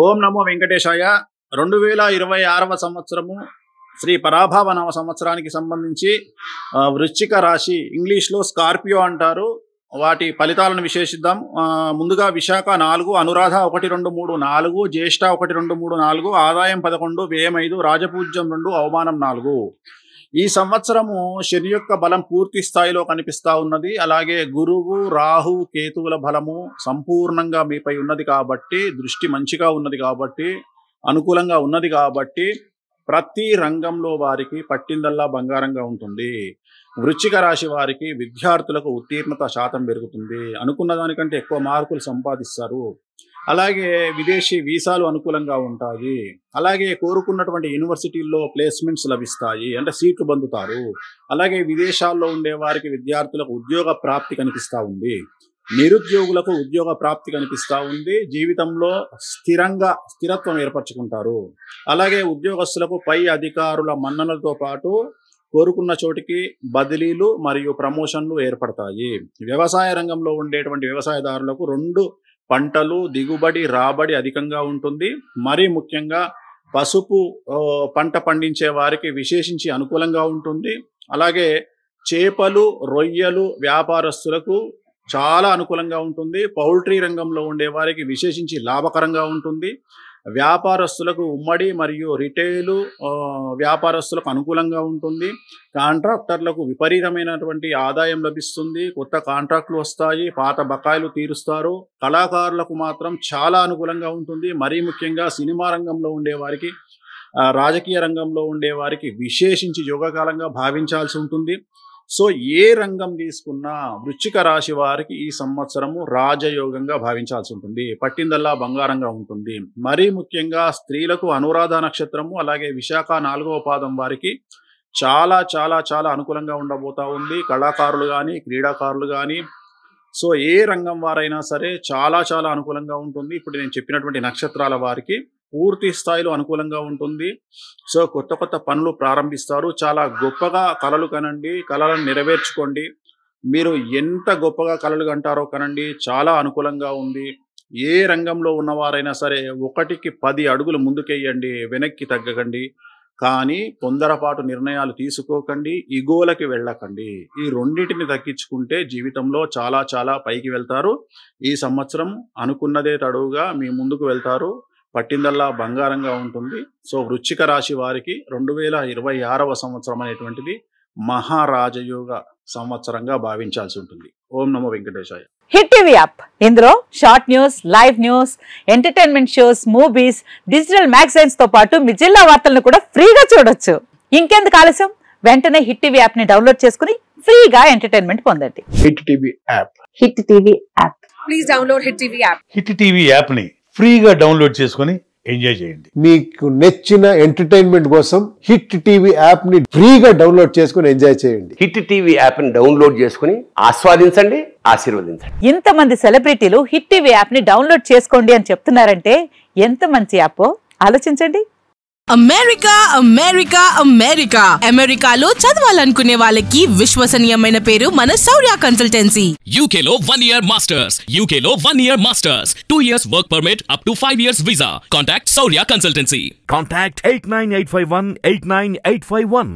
ఓం నమో వెంకటేశాయ. 2026వ సంవత్సరము శ్రీ పరాభవ నామ సంవత్సరానికి సంబంధించి వృశ్చిక రాశి, ఇంగ్లీష్లో స్కార్పియో అంటారు, వాటి ఫలితాలను విశేషిద్దాం. ముందుగా విశాఖ 4, అనురాధ 1, 2, 3, 4, జ్యేష్ఠ 1, 2, 3, 4, ఆదాయం 11, వ్యయం 5, రాజపూజ్యం 2, అవమానం 4. ఈ సంవత్సరము శని యొక్క బలం పూర్తి స్థాయిలో కనిపిస్తూ ఉన్నది. అలాగే గురువు, రాహు, కేతువుల బలము సంపూర్ణంగా మీపై ఉన్నది కాబట్టి, దృష్టి మంచిగా ఉన్నది కాబట్టి, అనుకూలంగా ఉన్నది కాబట్టి ప్రతి రంగంలో వారికి పట్టిందల్లా బంగారంగా ఉంటుంది. వృశ్చిక రాశి వారికి విద్యార్థులకు ఉత్తీర్ణత శాతం పెరుగుతుంది. అనుకున్న దానికంటే ఎక్కువ మార్కులు సంపాదిస్తారు. అలాగే విదేశీ వీసాలు అనుకూలంగా ఉంటాయి. అలాగే కోరుకున్నటువంటి యూనివర్సిటీల్లో ప్లేస్మెంట్స్ లభిస్తాయి, అంటే సీట్లు పొందుతారు. అలాగే విదేశాల్లో ఉండే వారికి విద్యార్థులకు ఉద్యోగ ప్రాప్తి కనిపిస్తూ ఉంది. నిరుద్యోగులకు ఉద్యోగ ప్రాప్తి కనిపిస్తూ ఉంది. జీవితంలో స్థిరత్వం ఏర్పరచుకుంటారు. అలాగే ఉద్యోగస్తులకు పై అధికారుల మన్ననలతో పాటు కోరుకున్న చోటికి బదిలీలు మరియు ప్రమోషన్లు ఏర్పడతాయి. వ్యవసాయ రంగంలో ఉండేటువంటి వ్యవసాయదారులకు 2 పంటలు దిగుబడి రాబడి అధికంగా ఉంటుంది. మరీ ముఖ్యంగా పసుపు పంట పండించే వారికి విశేషించి అనుకూలంగా ఉంటుంది. అలాగే చేపలు, రొయ్యలు వ్యాపారస్తులకు చాలా అనుకూలంగా ఉంటుంది. పౌల్ట్రీ రంగంలో ఉండే వారికి విశేషించి లాభకరంగా ఉంటుంది. వ్యాపారస్తులకు ఉమ్మడి మరియు రిటైలు వ్యాపారస్తులకు అనుకూలంగా ఉంటుంది. కాంట్రాక్టర్లకు విపరీతమైనటువంటి ఆదాయం లభిస్తుంది. కొత్త కాంట్రాక్టులు వస్తాయి, పాత బకాయిలు తీరుస్తారు. కళాకారులకు మాత్రం చాలా అనుకూలంగా ఉంటుంది. మరీ ముఖ్యంగా సినిమా రంగంలో ఉండేవారికి, రాజకీయ రంగంలో ఉండేవారికి విశేషించి యోగకాలంగా భావించాల్సి ఉంటుంది. సో ఏ రంగం తీసుకున్నా వృశ్చిక రాశి వారికి ఈ సంవత్సరము రాజయోగంగా భావించాల్సి ఉంటుంది. పట్టిందల్లా బంగారంగా ఉంటుంది. మరీ ముఖ్యంగా స్త్రీలకు అనురాధ నక్షత్రము, అలాగే విశాఖ 4వ పాదం వారికి చాలా చాలా చాలా అనుకూలంగా ఉండబోతా ఉంది. కళాకారులు కానీ, క్రీడాకారులు కానీ, సో ఏ రంగం వారైనా సరే చాలా చాలా అనుకూలంగా ఉంటుంది. ఇప్పుడు నేను చెప్పినటువంటి నక్షత్రాల వారికి పూర్తి స్థాయిలో అనుకూలంగా ఉంటుంది. సో కొత్త కొత్త పనులు ప్రారంభిస్తారు. చాలా గొప్పగా కలలు కనండి, కలలను నెరవేర్చుకోండి. మీరు ఎంత గొప్పగా కలలు కంటారో కనండి, చాలా అనుకూలంగా ఉంది. ఏ రంగంలో ఉన్నవారైనా సరే 1కి 10 అడుగులు ముందుకెయ్యండి, వెనక్కి తగ్గకండి. కానీ తొందరపాటు నిర్ణయాలు తీసుకోకండి, ఇగోలకి వెళ్ళకండి. ఈ రెండింటిని తగ్గించుకుంటే జీవితంలో చాలా చాలా పైకి వెళ్తారు. ఈ సంవత్సరం అనుకున్నదే తడువుగా మీ ముందుకు వెళ్తారు. పట్టిందల్లా బంగారంగా ఉంటుంది. సో వృశ్చిక రాశి వారికి 2026వ సంవత్సరం అనేటువంటిది మహారాజయోగ సంవత్సరంగా భావించాల్సి ఉంటుంది. ఓం నమో వెంకటేశాయ. హిట్ టీవీ యాప్, ఇందులో short news, live news, entertainment shows, movies, digital magazines తో పాటు మీ జిల్లా వార్తలను కూడా ఫ్రీగా చూడొచ్చు. ఇంకెందుకు ఆలస్యం, వెంటనే హిట్ టీవీ యాప్ ని డౌన్లోడ్ చేసుకుని ఫ్రీగా ఎంటర్టైన్మెంట్ పొందండి. Hit TV app. Hit TV app. Please download hit TV app. Hit TV app ని ఫ్రీగా డౌన్లోడ్ చేసుకుని ఎంజాయ్ చేయండి. మీకు నచ్చిన ఎంటర్టైన్మెంట్ కోసం హిట్ టీవీ యాప్ ని ఫ్రీగా డౌన్లోడ్ చేసుకుని ఎంజాయ్ చేయండి. హిట్ టీవీ యాప్ ని డౌన్లోడ్ చేసుకుని ఆస్వాదించండి, ఆశీర్వదించండి. ఇంతమంది సెలబ్రిటీలు హిట్ టీవీ యాప్ ని డౌన్లోడ్ చేసుకోండి అని చెప్తున్నారంటే ఎంత మంచి యాప్ ఆలోచించండి. అమెరికా అమెరికా అమెరికా అమెరికాలో చదవాలనుకునే వాళ్ళకి విశ్వసనీయమైన పేరు మన శౌర్య కన్సల్టెన్సీ. UK లో 1 year masters. UK లో 1 year masters. 2 years work permit up to 5 years visa. Contact Shaurya Consultancy. Contact 89851 89851.